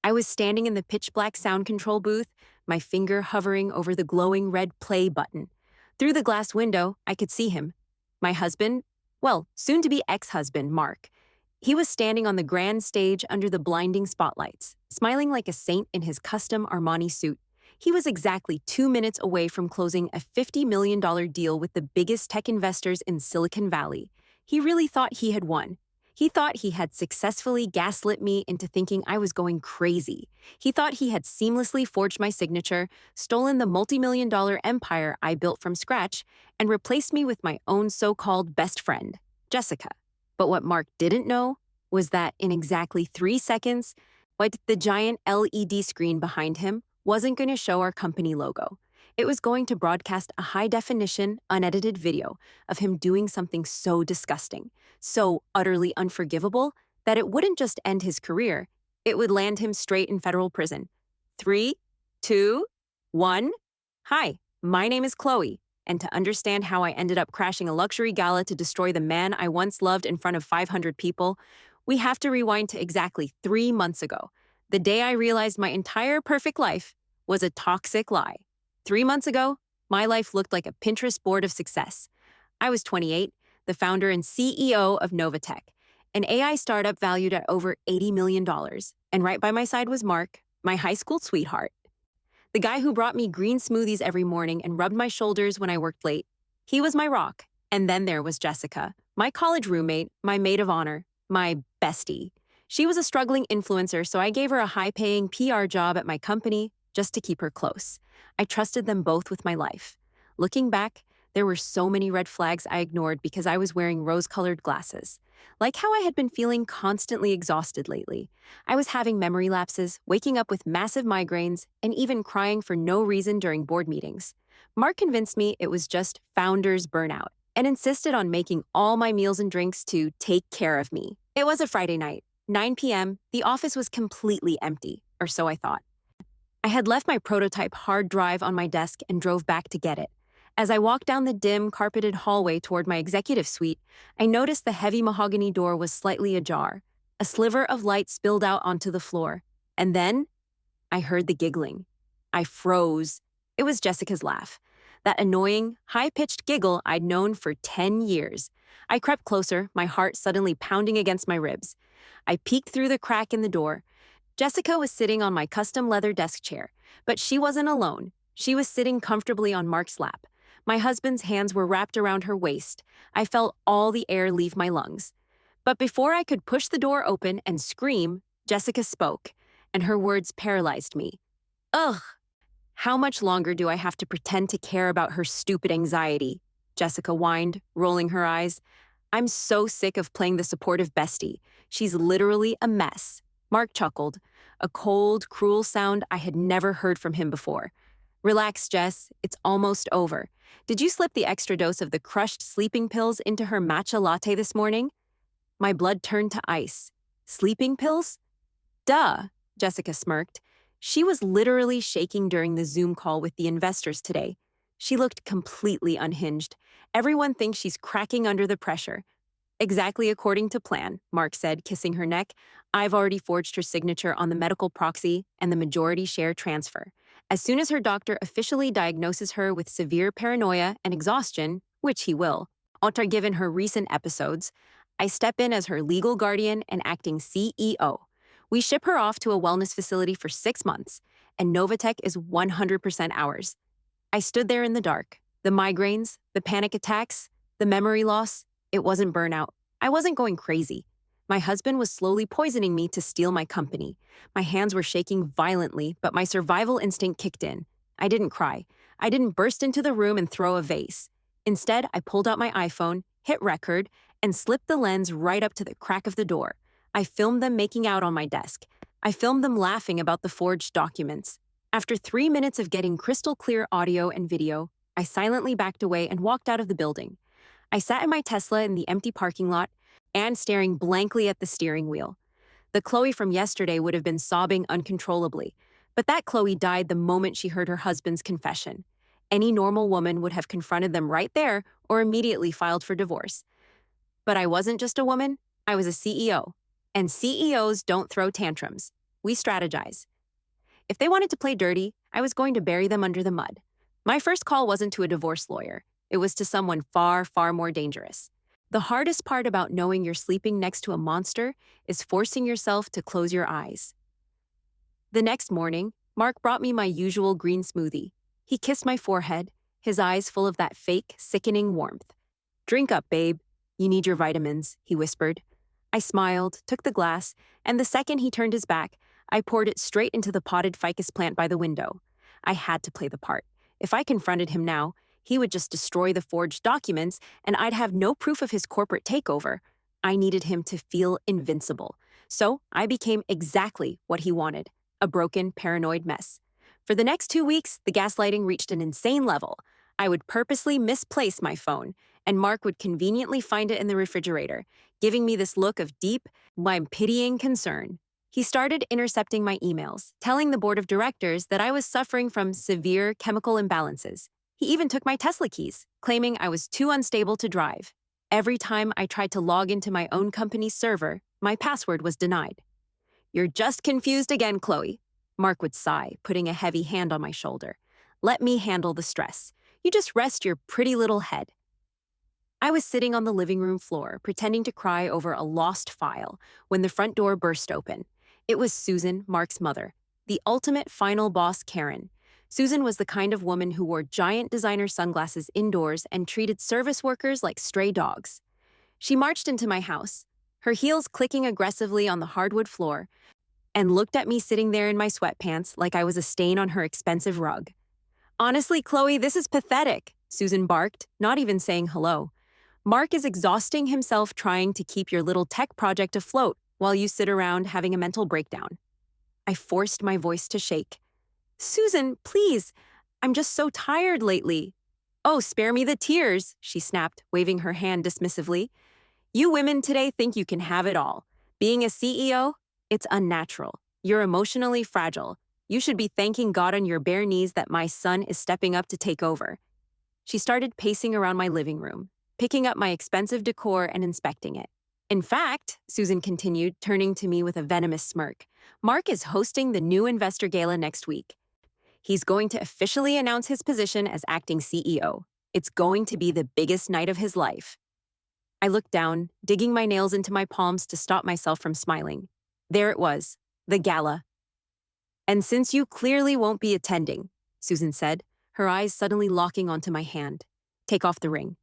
I was standing in the pitch black sound control booth, my finger hovering over the glowing red play button. Through the glass window, I could see him. My husband, well, soon to be ex husband, Mark. He was standing on the grand stage under the blinding spotlights, smiling like a saint in his custom Armani suit. He was exactly 2 minutes away from closing a $50 million deal with the biggest tech investors in Silicon Valley. He really thought he had won. He thought he had successfully gaslit me into thinking I was going crazy. He thought he had seamlessly forged my signature, stolen the multi-million-dollar empire I built from scratch, and replaced me with my own so-called best friend, Jessica. But what Mark didn't know was that in exactly 3 seconds, the giant LED screen behind him wasn't going to show our company logo. It was going to broadcast a high-definition, unedited video of him doing something so disgusting, so utterly unforgivable, that it wouldn't just end his career, it would land him straight in federal prison. 3, 2, 1. Hi, my name is Chloe, and to understand how I ended up crashing a luxury gala to destroy the man I once loved in front of 500 people, we have to rewind to exactly 3 months ago, the day I realized my entire perfect life was a toxic lie. 3 months ago, my life looked like a Pinterest board of success. I was 28, the founder and CEO of Novatech, an AI startup valued at over $80 million. And right by my side was Mark, my high school sweetheart. The guy who brought me green smoothies every morning and rubbed my shoulders when I worked late. He was my rock. And then there was Jessica, my college roommate, my maid of honor, my bestie. She was a struggling influencer, so I gave her a high-paying PR job at my company just to keep her close. I trusted them both with my life. Looking back, there were so many red flags I ignored because I was wearing rose-colored glasses. Like how I had been feeling constantly exhausted lately. I was having memory lapses, waking up with massive migraines, and even crying for no reason during board meetings. Mark convinced me it was just founder's burnout and insisted on making all my meals and drinks to take care of me. It was a Friday night, 9 p.m. The office was completely empty, or so I thought. I had left my prototype hard drive on my desk and drove back to get it. As I walked down the dim, carpeted hallway toward my executive suite, I noticed the heavy mahogany door was slightly ajar. A sliver of light spilled out onto the floor. And then, I heard the giggling. I froze. It was Jessica's laugh. That annoying, high-pitched giggle I'd known for 10 years. I crept closer, my heart suddenly pounding against my ribs. I peeked through the crack in the door. Jessica was sitting on my custom leather desk chair, but she wasn't alone. She was sitting comfortably on Mark's lap. My husband's hands were wrapped around her waist. I felt all the air leave my lungs. But before I could push the door open and scream, Jessica spoke, and her words paralyzed me. Ugh! How much longer do I have to pretend to care about her stupid anxiety? Jessica whined, rolling her eyes. I'm so sick of playing the supportive bestie. She's literally a mess. Mark chuckled, a cold, cruel sound I had never heard from him before. Relax, Jess. It's almost over. Did you slip the extra dose of the crushed sleeping pills into her matcha latte this morning? My blood turned to ice. Sleeping pills? Duh, Jessica smirked. She was literally shaking during the Zoom call with the investors today. She looked completely unhinged. Everyone thinks she's cracking under the pressure. Exactly according to plan, Mark said, kissing her neck. I've already forged her signature on the medical proxy and the majority share transfer. As soon as her doctor officially diagnoses her with severe paranoia and exhaustion, which he will, given her recent episodes, I step in as her legal guardian and acting CEO. We ship her off to a wellness facility for 6 months, and Novatech is 100% ours. I stood there in the dark. The migraines, the panic attacks, the memory loss. It wasn't burnout. I wasn't going crazy. My husband was slowly poisoning me to steal my company. My hands were shaking violently, but my survival instinct kicked in. I didn't cry. I didn't burst into the room and throw a vase. Instead, I pulled out my iPhone, hit record, and slipped the lens right up to the crack of the door. I filmed them making out on my desk. I filmed them laughing about the forged documents. After 3 minutes of getting crystal clear audio and video, I silently backed away and walked out of the building. I sat in my Tesla in the empty parking lot and staring blankly at the steering wheel. The Chloe from yesterday would have been sobbing uncontrollably, but that Chloe died the moment she heard her husband's confession. Any normal woman would have confronted them right there or immediately filed for divorce. But I wasn't just a woman, I was a CEO. And CEOs don't throw tantrums. we strategize. If they wanted to play dirty, I was going to bury them under the mud. My first call wasn't to a divorce lawyer. It was to someone far, far more dangerous. The hardest part about knowing you're sleeping next to a monster is forcing yourself to close your eyes. The next morning, Mark brought me my usual green smoothie. He kissed my forehead, his eyes full of that fake, sickening warmth. "Drink up, babe. You need your vitamins," he whispered. I smiled, took the glass, and the second he turned his back, I poured it straight into the potted ficus plant by the window. I had to play the part. If I confronted him now, he would just destroy the forged documents, and I'd have no proof of his corporate takeover. I needed him to feel invincible. So I became exactly what he wanted, a broken, paranoid mess. For the next 2 weeks, the gaslighting reached an insane level. I would purposely misplace my phone, and Mark would conveniently find it in the refrigerator, giving me this look of deep, pitying concern. He started intercepting my emails, telling the board of directors that I was suffering from severe chemical imbalances. He even took my Tesla keys, claiming I was too unstable to drive. Every time I tried to log into my own company's server, my password was denied. "You're just confused again, Chloe," Mark would sigh, putting a heavy hand on my shoulder. "Let me handle the stress. You just rest your pretty little head." I was sitting on the living room floor, pretending to cry over a lost file, when the front door burst open. It was Susan, Mark's mother, the ultimate final boss Karen. Susan was the kind of woman who wore giant designer sunglasses indoors and treated service workers like stray dogs. She marched into my house, her heels clicking aggressively on the hardwood floor, and looked at me sitting there in my sweatpants like I was a stain on her expensive rug. "Honestly, Chloe, this is pathetic," Susan barked, not even saying hello. "Mark is exhausting himself trying to keep your little tech project afloat while you sit around having a mental breakdown." I forced my voice to shake. "Susan, please, I'm just so tired lately." "Oh, spare me the tears," she snapped, waving her hand dismissively. "You women today think you can have it all. Being a CEO? It's unnatural. You're emotionally fragile. You should be thanking God on your bare knees that my son is stepping up to take over." She started pacing around my living room, picking up my expensive decor and inspecting it. "In fact," Susan continued, turning to me with a venomous smirk, "Mark is hosting the new investor gala next week. He's going to officially announce his position as acting CEO. It's going to be the biggest night of his life." I looked down, digging my nails into my palms to stop myself from smiling. There it was, the gala. "And since you clearly won't be attending," Susan said, her eyes suddenly locking onto my hand, "take off the ring."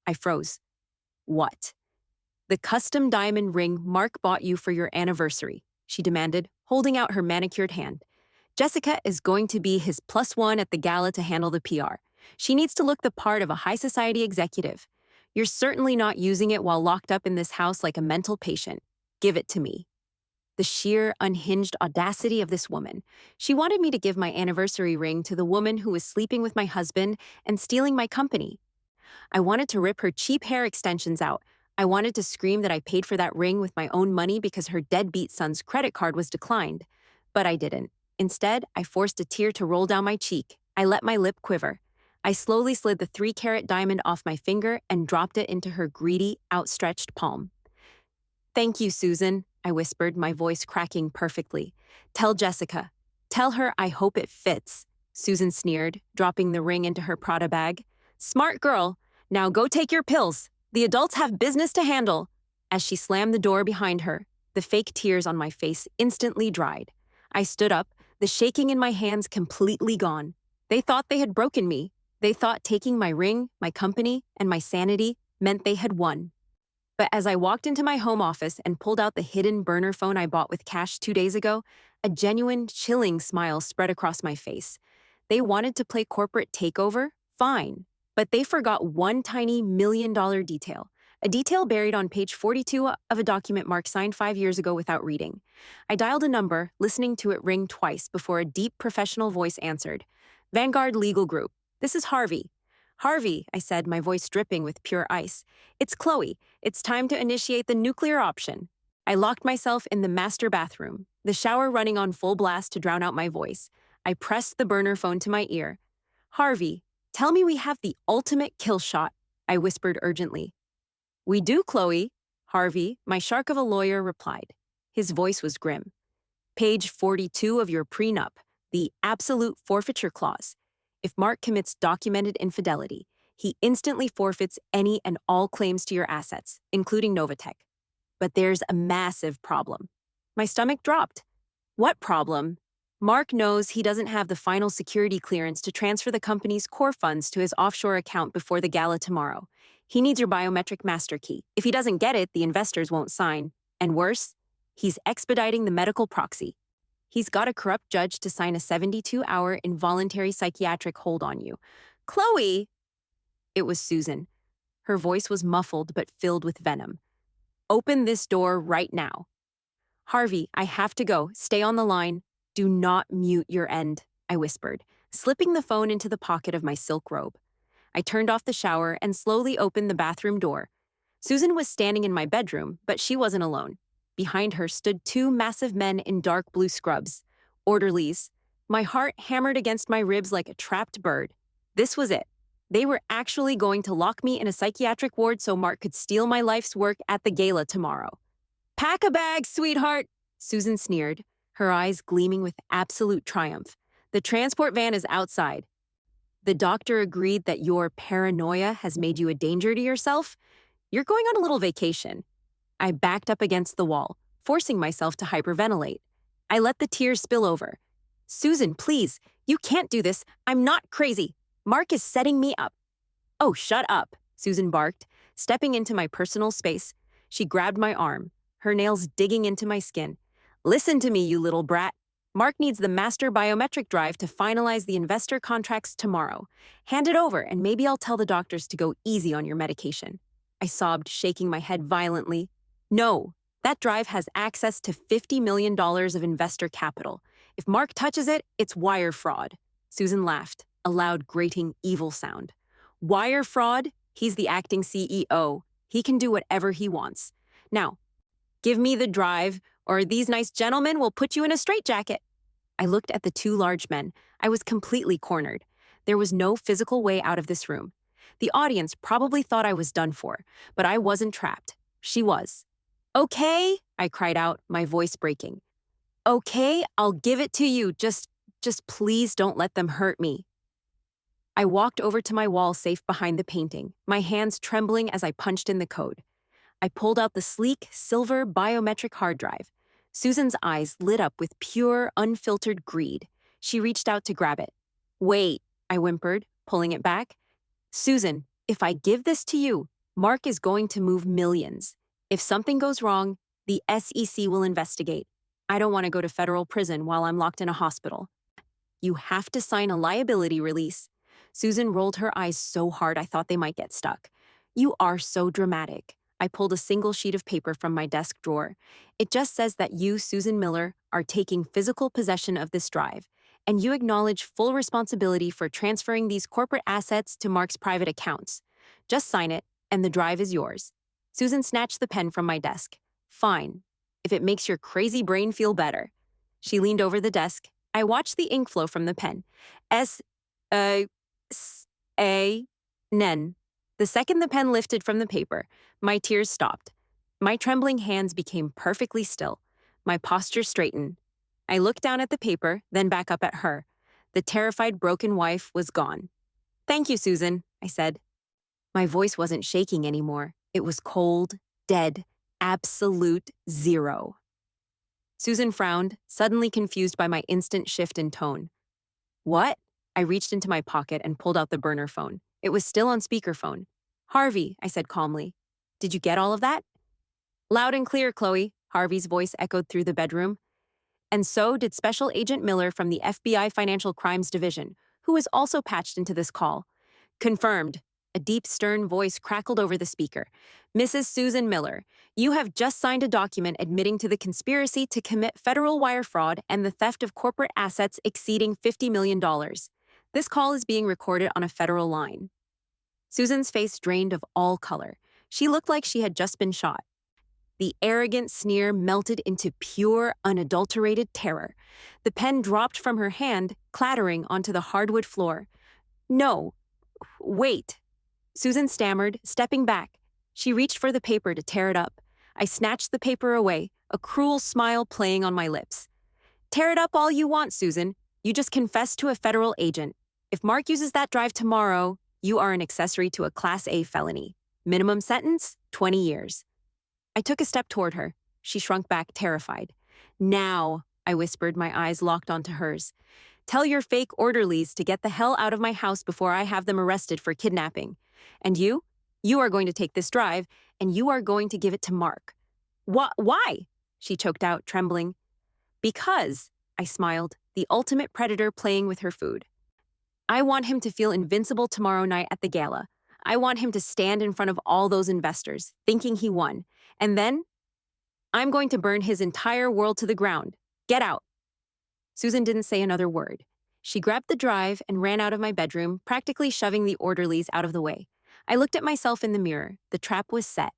I froze. "What?" "The custom diamond ring Mark bought you for your anniversary," she demanded, holding out her manicured hand. "Jessica is going to be his +1 at the gala to handle the PR. She needs to look the part of a high society executive. You're certainly not using it while locked up in this house like a mental patient. Give it to me." The sheer, unhinged audacity of this woman. She wanted me to give my anniversary ring to the woman who was sleeping with my husband and stealing my company. I wanted to rip her cheap hair extensions out. I wanted to scream that I paid for that ring with my own money because her deadbeat son's credit card was declined. But I didn't. Instead, I forced a tear to roll down my cheek. I let my lip quiver. I slowly slid the 3-carat diamond off my finger and dropped it into her greedy, outstretched palm. "Thank you, Susan," I whispered, my voice cracking perfectly. "Tell Jessica. Tell her I hope it fits," Susan sneered, dropping the ring into her Prada bag. "Smart girl. Now go take your pills. The adults have business to handle." As she slammed the door behind her, the fake tears on my face instantly dried. I stood up, the shaking in my hands completely gone. They thought they had broken me. They thought taking my ring, my company, and my sanity meant they had won. But as I walked into my home office and pulled out the hidden burner phone I bought with cash 2 days ago, a genuine, chilling smile spread across my face. They wanted to play corporate takeover? Fine. But they forgot one tiny $1 million detail. A detail buried on page 42 of a document Mark signed 5 years ago without reading. I dialed a number, listening to it ring twice before a deep professional voice answered. "Vanguard Legal Group. This is Harvey." "Harvey," I said, my voice dripping with pure ice. "It's Chloe. It's time to initiate the nuclear option." I locked myself in the master bathroom, the shower running on full blast to drown out my voice. I pressed the burner phone to my ear. "Harvey, tell me we have the ultimate kill shot," I whispered urgently. "We do, Chloe," Harvey, my shark of a lawyer, replied. His voice was grim. Page 42 of your prenup, the absolute forfeiture clause. If Mark commits documented infidelity, he instantly forfeits any and all claims to your assets, including Novatech. But there's a massive problem. My stomach dropped. What problem? Mark knows he doesn't have the final security clearance to transfer the company's core funds to his offshore account before the gala tomorrow. He needs your biometric master key. If he doesn't get it, the investors won't sign. And worse, he's expediting the medical proxy. He's got a corrupt judge to sign a 72-hour involuntary psychiatric hold on you. Chloe! It was Susan. Her voice was muffled but filled with venom. Open this door right now. Harvey, I have to go. Stay on the line. Do not mute your end, I whispered, slipping the phone into the pocket of my silk robe. I turned off the shower and slowly opened the bathroom door. Susan was standing in my bedroom, but she wasn't alone. Behind her stood two massive men in dark blue scrubs. Orderlies. My heart hammered against my ribs like a trapped bird. This was it. They were actually going to lock me in a psychiatric ward so Mark could steal my life's work at the gala tomorrow. Pack a bag, sweetheart, Susan sneered, her eyes gleaming with absolute triumph. The transport van is outside. The doctor agreed that your paranoia has made you a danger to yourself. You're going on a little vacation. I backed up against the wall, forcing myself to hyperventilate. I let the tears spill over. Susan, please, you can't do this. I'm not crazy. Mark is setting me up. Oh, shut up, Susan barked, stepping into my personal space. She grabbed my arm, her nails digging into my skin. Listen to me, you little brat. Mark needs the master biometric drive to finalize the investor contracts tomorrow. Hand it over, and maybe I'll tell the doctors to go easy on your medication. I sobbed, shaking my head violently. No, that drive has access to $50 million of investor capital. If Mark touches it, it's wire fraud. Susan laughed, a loud, grating, evil sound. Wire fraud? He's the acting CEO. He can do whatever he wants. Now, give me the drive, or these nice gentlemen will put you in a straitjacket. I looked at the two large men. I was completely cornered. There was no physical way out of this room. The audience probably thought I was done for, but I wasn't trapped. She was. Okay, I cried out, my voice breaking. Okay, I'll give it to you. Just please don't let them hurt me. I walked over to my wall safe behind the painting, my hands trembling as I punched in the code. I pulled out the sleek, silver biometric hard drive. Susan's eyes lit up with pure, unfiltered greed. She reached out to grab it. Wait, I whimpered, pulling it back. Susan, if I give this to you, Mark is going to move millions. If something goes wrong, the SEC will investigate. I don't want to go to federal prison while I'm locked in a hospital. You have to sign a liability release. Susan rolled her eyes so hard I thought they might get stuck. You are so dramatic. I pulled a single sheet of paper from my desk drawer. It just says that you, Susan Miller, are taking physical possession of this drive, and you acknowledge full responsibility for transferring these corporate assets to Mark's private accounts. Just sign it, and the drive is yours. Susan snatched the pen from my desk. Fine, if it makes your crazy brain feel better. She leaned over the desk. I watched the ink flow from the pen. S-A-N. The second the pen lifted from the paper, my tears stopped. My trembling hands became perfectly still. My posture straightened. I looked down at the paper, then back up at her. The terrified, broken wife was gone. Thank you, Susan, I said. My voice wasn't shaking anymore. It was cold, dead, absolute zero. Susan frowned, suddenly confused by my instant shift in tone. What? I reached into my pocket and pulled out the burner phone. It was still on speakerphone. Harvey, I said calmly. Did you get all of that? Loud and clear, Chloe, Harvey's voice echoed through the bedroom. And so did Special Agent Miller from the FBI Financial Crimes Division, who was also patched into this call. Confirmed. A deep, stern voice crackled over the speaker. Mrs. Susan Miller, you have just signed a document admitting to the conspiracy to commit federal wire fraud and the theft of corporate assets exceeding $50 million. This call is being recorded on a federal line. Susan's face drained of all color. She looked like she had just been shot. The arrogant sneer melted into pure, unadulterated terror. The pen dropped from her hand, clattering onto the hardwood floor. No, wait. Susan stammered, stepping back. She reached for the paper to tear it up. I snatched the paper away, a cruel smile playing on my lips. Tear it up all you want, Susan. You just confessed to a federal agent. If Mark uses that drive tomorrow, you are an accessory to a Class A felony. Minimum sentence, 20 years. I took a step toward her. She shrunk back, terrified. Now, I whispered, my eyes locked onto hers. Tell your fake orderlies to get the hell out of my house before I have them arrested for kidnapping. And you are going to take this drive, and you are going to give it to Mark. Why? She choked out, trembling. Because, I smiled, the ultimate predator playing with her food. I want him to feel invincible tomorrow night at the gala. I want him to stand in front of all those investors, thinking he won. And then, I'm going to burn his entire world to the ground. Get out. Susan didn't say another word. She grabbed the drive and ran out of my bedroom, practically shoving the orderlies out of the way. I looked at myself in the mirror. The trap was set.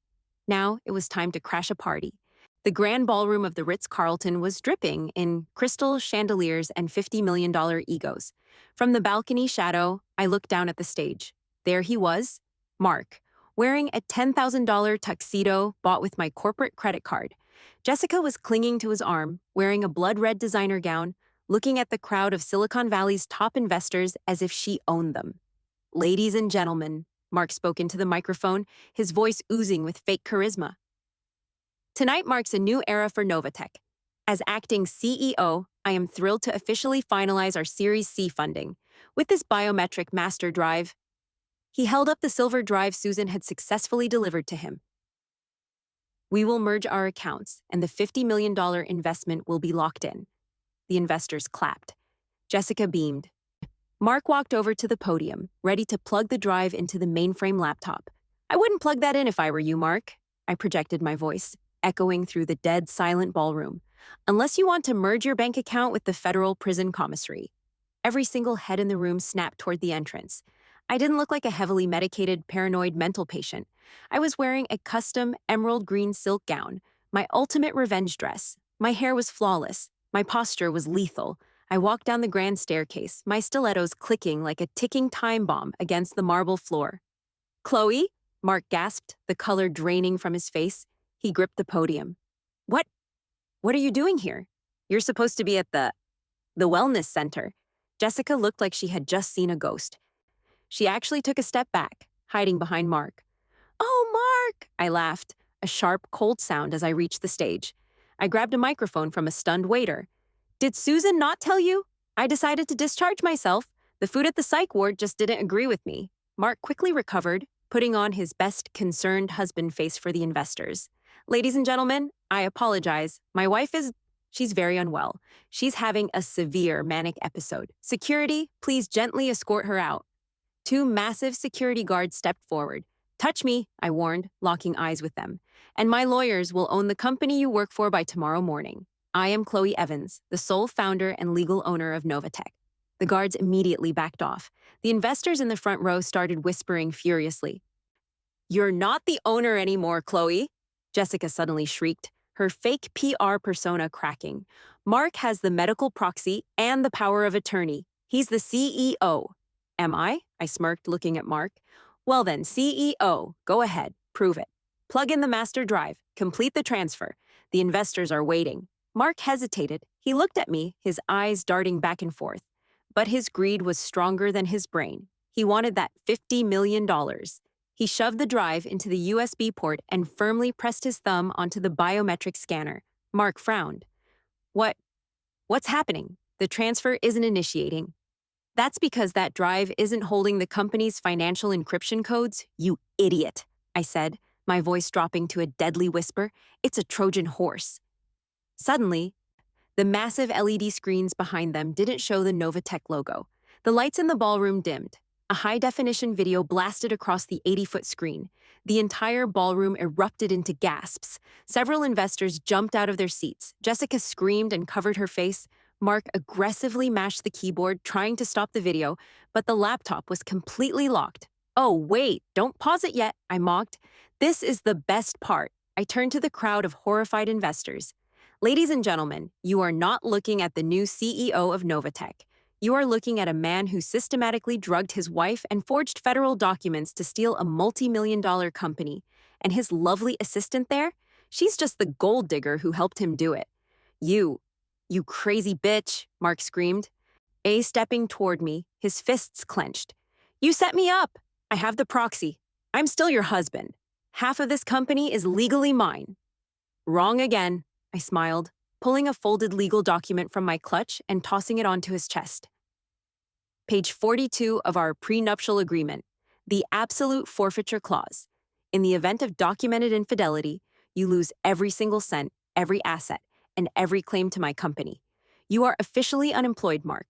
Now it was time to crash a party. The grand ballroom of the Ritz-Carlton was dripping in crystal chandeliers and $50 million egos. From the balcony shadow, I looked down at the stage. There he was, Mark, wearing a $10,000 tuxedo bought with my corporate credit card. Jessica was clinging to his arm, wearing a blood-red designer gown, looking at the crowd of Silicon Valley's top investors as if she owned them. Ladies and gentlemen, Mark spoke into the microphone, his voice oozing with fake charisma. Tonight marks a new era for Novatech. As acting CEO, I am thrilled to officially finalize our Series C funding. With this biometric master drive, he held up the silver drive Susan had successfully delivered to him. We will merge our accounts, and the $50 million investment will be locked in. The investors clapped. Jessica beamed. Mark walked over to the podium, ready to plug the drive into the mainframe laptop. I wouldn't plug that in if I were you, Mark. I projected my voice, echoing through the dead, silent ballroom. Unless you want to merge your bank account with the federal prison commissary. Every single head in the room snapped toward the entrance. I didn't look like a heavily medicated, paranoid mental patient. I was wearing a custom emerald green silk gown, my ultimate revenge dress. My hair was flawless. My posture was lethal. I walked down the grand staircase, my stilettos clicking like a ticking time bomb against the marble floor. Chloe? Mark gasped, the color draining from his face. He gripped the podium. What are you doing here? You're supposed to be at the wellness center. Jessica looked like she had just seen a ghost. She actually took a step back, hiding behind Mark. Oh, Mark! I laughed, a sharp, cold sound as I reached the stage. I grabbed a microphone from a stunned waiter. Did Susan not tell you? I decided to discharge myself. The food at the psych ward just didn't agree with me. Mark quickly recovered, putting on his best concerned husband face for the investors. Ladies and gentlemen, I apologize. My wife she's very unwell. She's having a severe manic episode. Security, please gently escort her out. Two massive security guards stepped forward. Touch me, I warned, locking eyes with them. And my lawyers will own the company you work for by tomorrow morning. I am Chloe Evans, the sole founder and legal owner of Novatech. The guards immediately backed off. The investors in the front row started whispering furiously. You're not the owner anymore, Chloe, Jessica suddenly shrieked, her fake PR persona cracking. Mark has the medical proxy and the power of attorney. He's the CEO. Am I? I smirked, looking at Mark. Well then, CEO, go ahead, prove it. Plug in the master drive, complete the transfer. The investors are waiting. Mark hesitated. He looked at me, his eyes darting back and forth. But his greed was stronger than his brain. He wanted that $50 million. He shoved the drive into the USB port and firmly pressed his thumb onto the biometric scanner. Mark frowned. What's happening? The transfer isn't initiating. That's because that drive isn't holding the company's financial encryption codes, you idiot, I said, my voice dropping to a deadly whisper. It's a Trojan Horse. Suddenly, the massive LED screens behind them didn't show the Novatech logo. The lights in the ballroom dimmed. A high-definition video blasted across the 80-foot screen. The entire ballroom erupted into gasps. Several investors jumped out of their seats. Jessica screamed and covered her face. Mark aggressively mashed the keyboard, trying to stop the video, but the laptop was completely locked. Oh, wait, don't pause it yet, I mocked. This is the best part. I turned to the crowd of horrified investors. Ladies and gentlemen, you are not looking at the new CEO of Novatech. You are looking at a man who systematically drugged his wife and forged federal documents to steal a multi-million-dollar company. And his lovely assistant there? She's just the gold digger who helped him do it. You You crazy bitch, Mark screamed. A stepping toward me, his fists clenched. You set me up. I have the proxy. I'm still your husband. Half of this company is legally mine. Wrong again, I smiled, pulling a folded legal document from my clutch and tossing it onto his chest. Page 42 of our prenuptial agreement, the absolute forfeiture clause. In the event of documented infidelity, you lose every single cent, every asset, and every claim to my company. You are officially unemployed, Mark,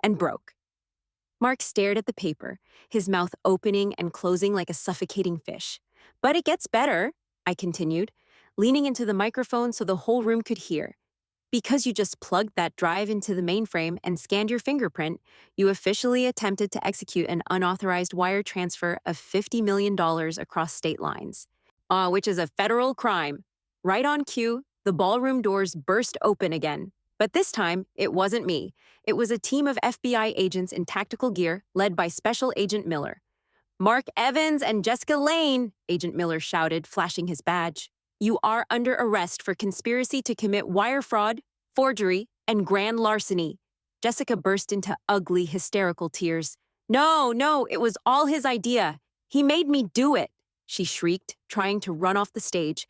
and broke. Mark stared at the paper, his mouth opening and closing like a suffocating fish. But it gets better, I continued, leaning into the microphone so the whole room could hear. Because you just plugged that drive into the mainframe and scanned your fingerprint, you officially attempted to execute an unauthorized wire transfer of $50 million across state lines, which is a federal crime. Right on cue, the ballroom doors burst open again. But this time, it wasn't me. It was a team of FBI agents in tactical gear led by Special Agent Miller. Mark Evans and Jessica Lane, Agent Miller shouted, flashing his badge. You are under arrest for conspiracy to commit wire fraud, forgery, and grand larceny. Jessica burst into ugly, hysterical tears. No, it was all his idea. He made me do it, she shrieked, trying to run off the stage.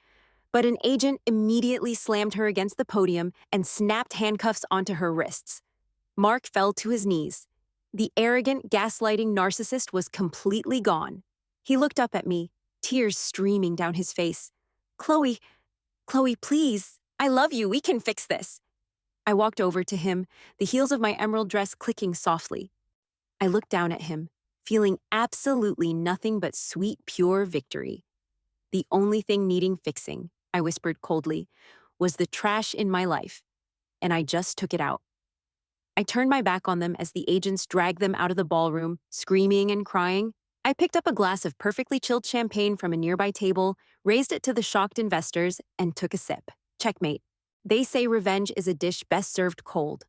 But an agent immediately slammed her against the podium and snapped handcuffs onto her wrists. Mark fell to his knees. The arrogant, gaslighting narcissist was completely gone. He looked up at me, tears streaming down his face. Chloe, please. I love you. We can fix this. I walked over to him, the heels of my emerald dress clicking softly. I looked down at him, feeling absolutely nothing but sweet, pure victory. The only thing needing fixing, I whispered coldly, was the trash in my life, and I just took it out. I turned my back on them as the agents dragged them out of the ballroom, screaming and crying. I picked up a glass of perfectly chilled champagne from a nearby table, raised it to the shocked investors, and took a sip. Checkmate. They say revenge is a dish best served cold.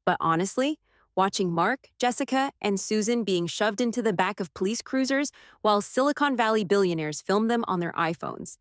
But honestly, watching Mark, Jessica, and Susan being shoved into the back of police cruisers while Silicon Valley billionaires filmed them on their iPhones,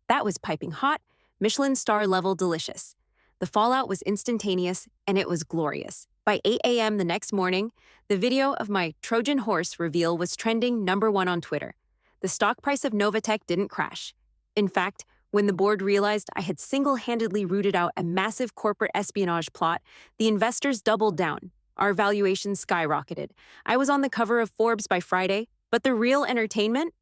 that was piping hot, Michelin star level delicious. The fallout was instantaneous, and it was glorious. By 8 a.m. the next morning, the video of my Trojan Horse reveal was trending #1 on Twitter. The stock price of Novatech didn't crash. In fact, when the board realized I had single-handedly rooted out a massive corporate espionage plot, the investors doubled down. Our valuation skyrocketed. I was on the cover of Forbes by Friday, but the real entertainment?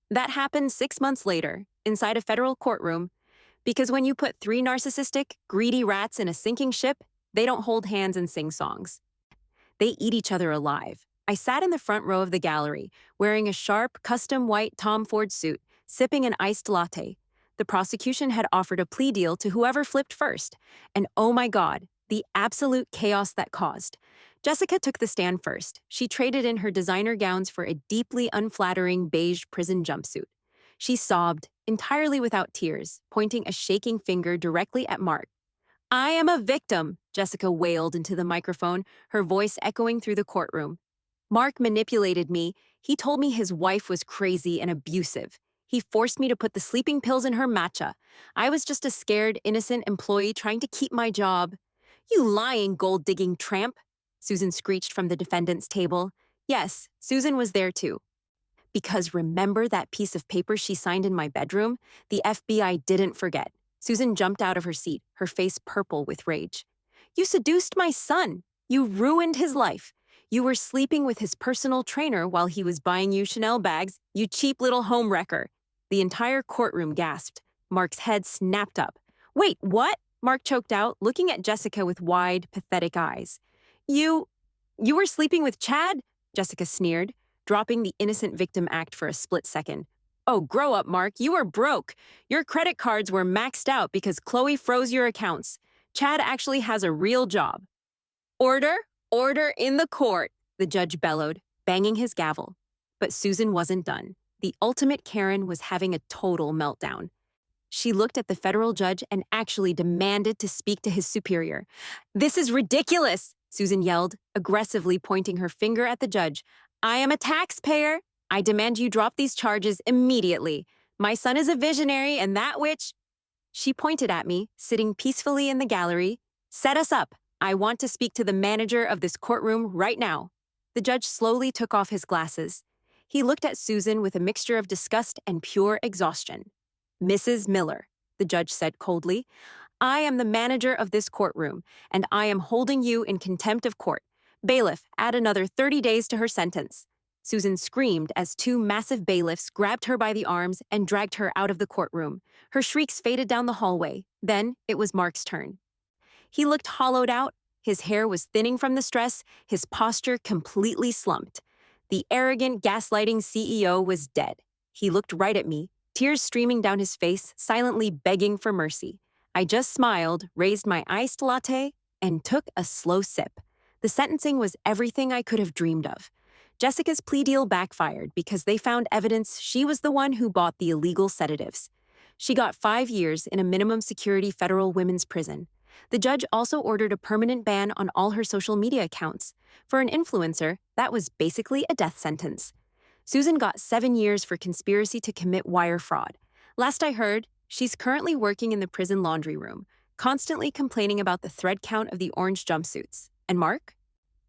That happened 6 months later, inside a federal courtroom, because when you put 3 narcissistic, greedy rats in a sinking ship, they don't hold hands and sing songs. They eat each other alive. I sat in the front row of the gallery, wearing a sharp, custom white Tom Ford suit, sipping an iced latte. The prosecution had offered a plea deal to whoever flipped first, and oh my God, the absolute chaos that caused. Jessica took the stand first. She traded in her designer gowns for a deeply unflattering beige prison jumpsuit. She sobbed, entirely without tears, pointing a shaking finger directly at Mark. I am a victim, Jessica wailed into the microphone, her voice echoing through the courtroom. Mark manipulated me. He told me his wife was crazy and abusive. He forced me to put the sleeping pills in her matcha. I was just a scared, innocent employee trying to keep my job. You lying, gold-digging tramp, Susan screeched from the defendant's table. Yes, Susan was there too. Because remember that piece of paper she signed in my bedroom? The FBI didn't forget. Susan jumped out of her seat, her face purple with rage. You seduced my son. You ruined his life. You were sleeping with his personal trainer while he was buying you Chanel bags, you cheap little homewrecker. The entire courtroom gasped. Mark's head snapped up. Wait, what? Mark choked out, looking at Jessica with wide, pathetic eyes. You were sleeping with Chad? Jessica sneered, dropping the innocent victim act for a split second. Oh, grow up, Mark. You were broke. Your credit cards were maxed out because Chloe froze your accounts. Chad actually has a real job. Order in the court, the judge bellowed, banging his gavel. But Susan wasn't done. The ultimate Karen was having a total meltdown. She looked at the federal judge and actually demanded to speak to his superior. This is ridiculous, Susan yelled, aggressively pointing her finger at the judge. I am a taxpayer. I demand you drop these charges immediately. My son is a visionary, and that witch... She pointed at me, sitting peacefully in the gallery, Set us up. I want to speak to the manager of this courtroom right now. The judge slowly took off his glasses. He looked at Susan with a mixture of disgust and pure exhaustion. Mrs. Miller, the judge said coldly, I am the manager of this courtroom, and I am holding you in contempt of court. Bailiff, add another 30 days to her sentence. Susan screamed as two massive bailiffs grabbed her by the arms and dragged her out of the courtroom. Her shrieks faded down the hallway. Then it was Mark's turn. He looked hollowed out. His hair was thinning from the stress, his posture completely slumped. The arrogant, gaslighting CEO was dead. He looked right at me, tears streaming down his face, silently begging for mercy. I just smiled, raised my iced latte, and took a slow sip. The sentencing was everything I could have dreamed of. Jessica's plea deal backfired because they found evidence she was the one who bought the illegal sedatives. She got 5 years in a minimum security federal women's prison. The judge also ordered a permanent ban on all her social media accounts. For an influencer, that was basically a death sentence. Susan got 7 years for conspiracy to commit wire fraud. Last I heard, she's currently working in the prison laundry room, constantly complaining about the thread count of the orange jumpsuits. And Mark?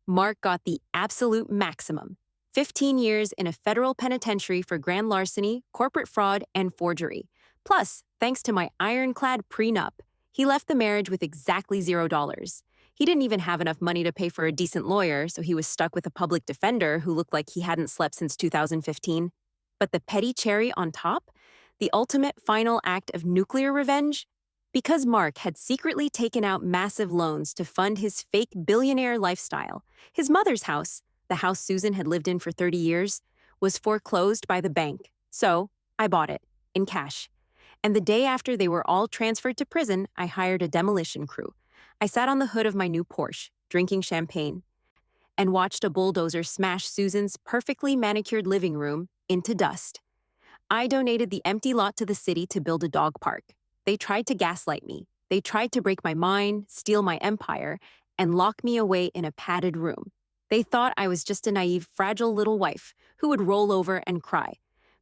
Mark got the absolute maximum. 15 years in a federal penitentiary for grand larceny, corporate fraud, and forgery. Plus, thanks to my ironclad pre-nup, he left the marriage with exactly $0. He didn't even have enough money to pay for a decent lawyer, so he was stuck with a public defender who looked like he hadn't slept since 2015. But the petty cherry on top? The ultimate final act of nuclear revenge? Because Mark had secretly taken out massive loans to fund his fake billionaire lifestyle, his mother's house, the house Susan had lived in for 30 years, was foreclosed by the bank. So I bought it, in cash. And the day after they were all transferred to prison, I hired a demolition crew. I sat on the hood of my new Porsche, drinking champagne, and watched a bulldozer smash Susan's perfectly manicured living room into dust. I donated the empty lot to the city to build a dog park. They tried to gaslight me. They tried to break my mind, steal my empire, and lock me away in a padded room. They thought I was just a naive, fragile little wife who would roll over and cry.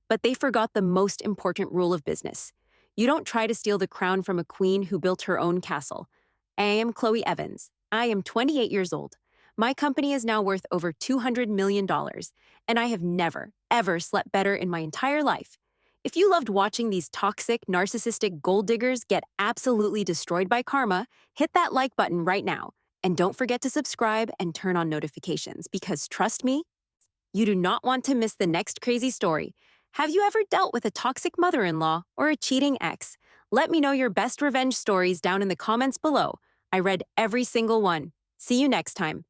But they forgot the most important rule of business. You don't try to steal the crown from a queen who built her own castle. I am Chloe Evans. I am 28 years old. My company is now worth over $200 million, and I have never, ever slept better in my entire life. If you loved watching these toxic, narcissistic gold diggers get absolutely destroyed by karma, hit that like button right now. And don't forget to subscribe and turn on notifications because trust me, you do not want to miss the next crazy story. Have you ever dealt with a toxic mother-in-law or a cheating ex? Let me know your best revenge stories down in the comments below. I read every single one. See you next time.